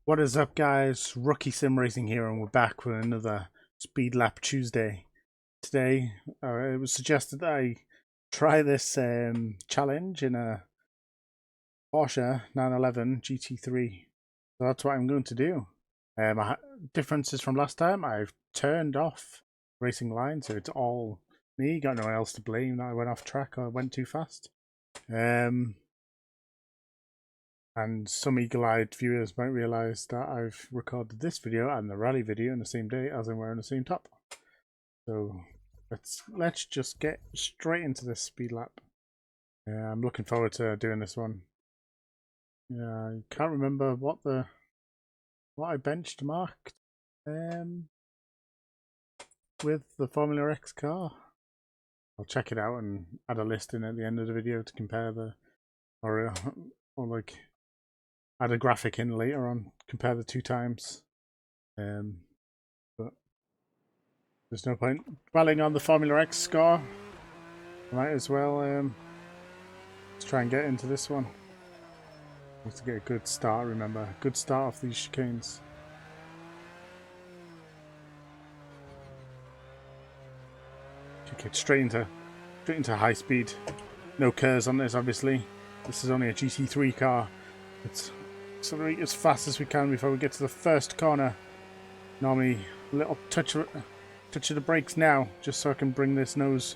What is up, guys? Rookie Sim Racing here, and we're back with another Speed Lap Tuesday. Today, it was suggested that I try this challenge in a Porsche 911 GT3. So that's what I'm going to do. Differences from last time, I've turned off racing line, so it's all me. Got no one else to blame that I went off track or went too fast. And some eagle-eyed viewers might realise that I've recorded this video and the rally video in the same day as I'm wearing the same top. So let's just get straight into this speed lap. I'm looking forward to doing this one. I can't remember what I benchmarked with the Formula X car. I'll check it out and add a list in at the end of the video to compare or like add a graphic in later on, compare the two times. But there's no point dwelling on the Formula X score. Might as well let's try and get into this one. Need to get a good start, remember. Good start off these chicanes. Kick it straight into high speed. No curves on this, obviously. This is only a GT3 car. Let's accelerate as fast as we can before we get to the first corner. Normally, a little touch of the brakes now, just so I can bring this nose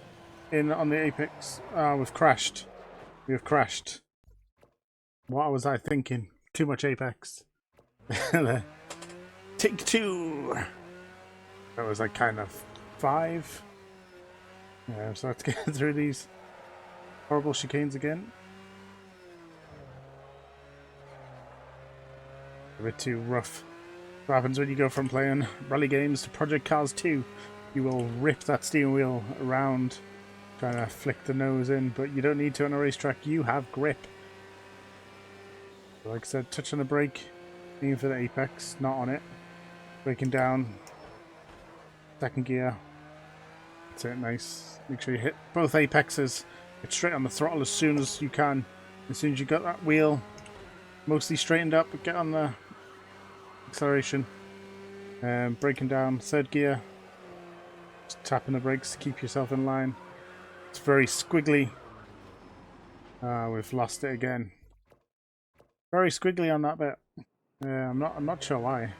in on the apex. Ah, we've crashed. We have crashed. What was I thinking? Too much apex. Take two. That was like kind of 5. Yeah, so let's get through these horrible chicanes again. A bit too rough. What happens when you go from playing rally games to Project Cars 2? You will rip that steering wheel around, trying to flick the nose in, but you don't need to on a racetrack. You have grip. Like I said, touch on the brake, aim for the apex, not on it. Braking down, second gear. That's it, nice. Make sure you hit both apexes. Get straight on the throttle as soon as you can. As soon as you got that wheel mostly straightened up, get on the acceleration. Braking down, third gear. Just tapping the brakes to keep yourself in line. It's very squiggly. We've lost it again. Very squiggly on that bit. I'm not sure why.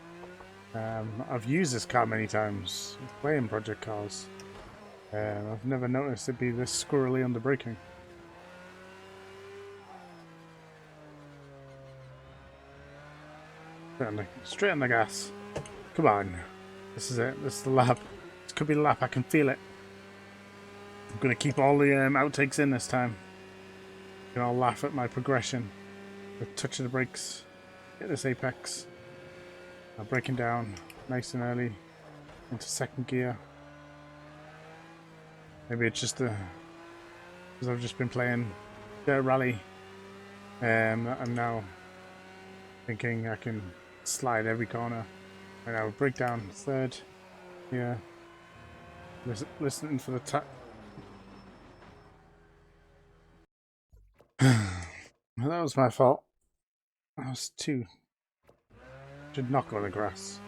I've used this car many times playing Project Cars. I've never noticed it be this squirrely on the braking. Straight on the gas. Come on. This is it. This is the lap. This could be the lap. I can feel it. I'm going to keep all the outtakes in this time. You can all laugh at my progression. The touch of the brakes. Hit this apex. Now braking down nice and early into second gear. Maybe it's just because I've just been playing Dirt Rally. I'm now thinking I can slide every corner. Right now, brake down third. Yeah. Listening for the tap. That was my fault. I was should not go on the grass.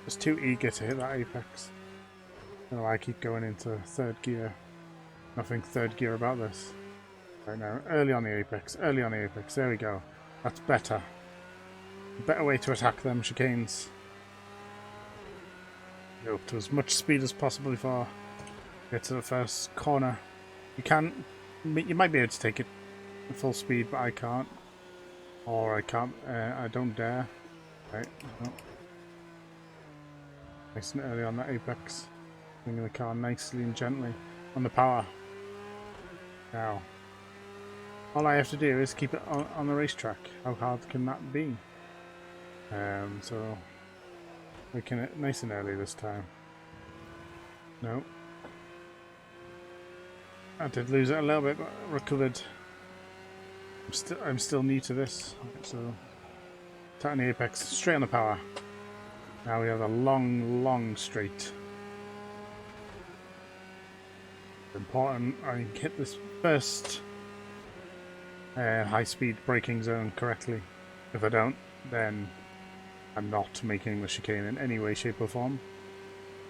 Just too eager to hit that apex. I don't know why I keep going into third gear. Nothing third gear about this. Right now, early on the apex. Early on the apex. There we go. That's better. A better way to attack them chicanes. Go up to as much speed as possible before get to the first corner. You might be able to take it at full speed, but I can't. Or I can't. I don't dare. Right. No. Nice and early on that apex. Bringing the car nicely and gently on the power. Now, all I have to do is keep it on the racetrack. How hard can that be? So making it nice and early this time. No. I did lose it a little bit, but recovered. I'm still new to this, so tapping the apex, straight on the power. Now we have a long straight. Important I hit this first high-speed braking zone correctly. If I don't, then I'm not making the chicane in any way, shape, or form.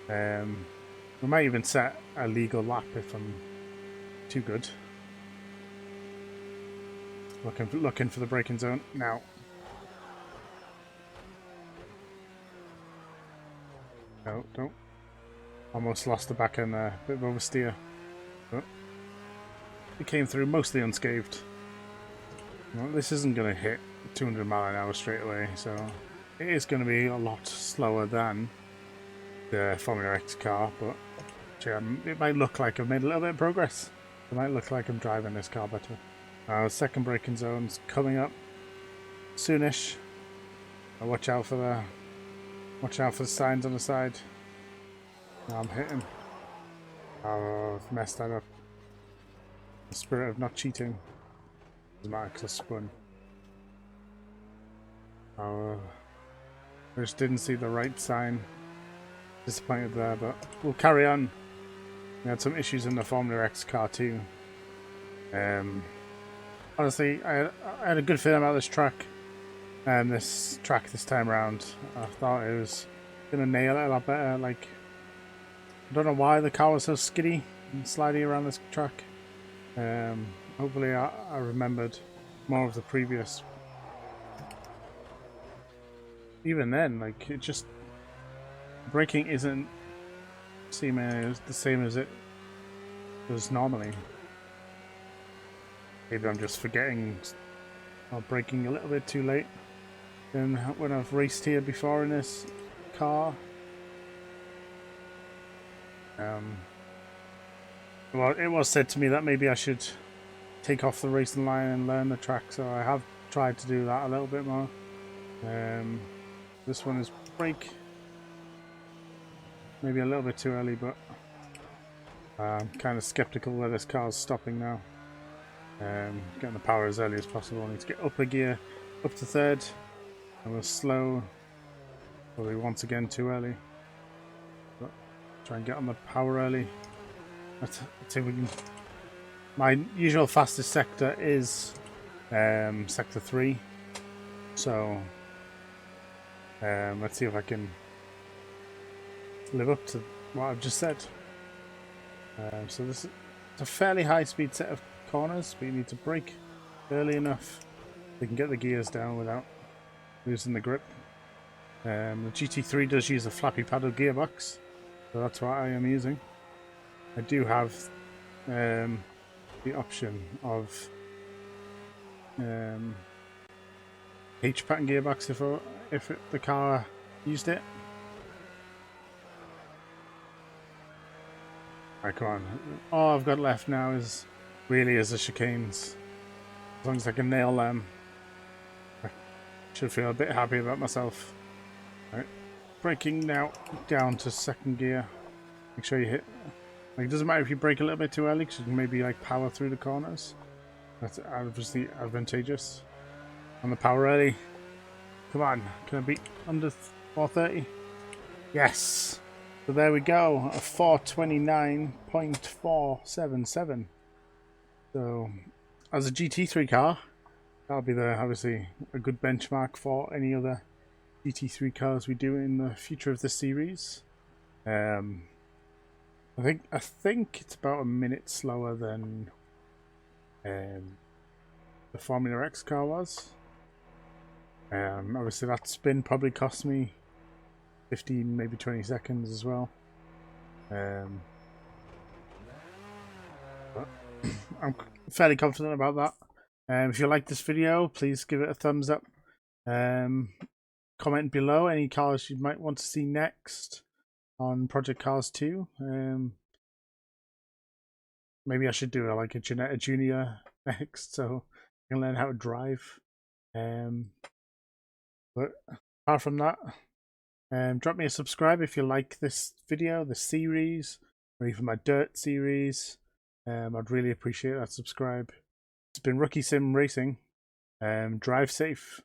We might even set a legal lap if I'm too good. Looking for the braking zone now. No, don't. Almost lost the back end there. Bit of oversteer. Oh. It came through mostly unscathed. Well, this isn't going to hit 200 mile an hour straight away, so it is going to be a lot slower than the Formula X car, but it might look like I've made a little bit of progress. It might look like I'm driving this car better. Second braking zone's coming up soonish. Watch out for the signs on the side. Now I'm hitting. Oh, I've messed that up. The spirit of not cheating. Doesn't matter because I spun. Oh, I just didn't see the right sign. Disappointed there, but we'll carry on. We had some issues in the Formula X car too. Honestly, I had a good feeling about this track. This time around. I thought it was gonna nail it a lot better. Like, I don't know why the car was so skiddy and slidey around this track. Hopefully I remembered more of the previous. Even then, like, it just braking isn't seeming the same as it does normally. Maybe I'm just forgetting or braking a little bit too late than when I've raced here before in this car. Well, it was said to me that maybe I should take off the racing line and learn the track, so I have tried to do that a little bit more. This one is brake. Maybe a little bit too early, but I'm kind of skeptical where this car's stopping now. Getting the power as early as possible. I need to get up a gear, up to third, and we'll slow. Probably once again too early. But try and get on the power early. Let's see if we can. My usual fastest sector is sector 3, so let's see if I can live up to what I've just said. So this is a fairly high speed set of corners, but you need to brake early enough so you can get the gears down without losing the grip. The GT3 does use a flappy paddle gearbox, so that's what I am using. I do have the option of H-pattern gearbox if the car used it. Alright, come on. All I've got left now is the chicanes. As long as I can nail them, I should feel a bit happy about myself. Right, braking now down to second gear. Make sure you hit. Like, it doesn't matter if you brake a little bit too early, because you can maybe like power through the corners. That's obviously advantageous. On the power early. Come on, can I beat under 430? Yes. So there we go, a 429.477. So, as a GT3 car, that'll be obviously a good benchmark for any other GT3 cars we do in the future of this series. I think it's about a minute slower than the Formula X car was. Obviously that spin probably cost me 15, maybe 20 seconds as well. But I'm fairly confident about that. If you like this video, please give it a thumbs up. Comment below any cars you might want to see next on Project Cars 2. Maybe I should do like a Janetta Junior next, so I can learn how to drive. But apart from that, drop me a subscribe if you like this video, the series, or even my dirt series. I'd really appreciate that subscribe. It's been Rookie Sim Racing. Drive safe.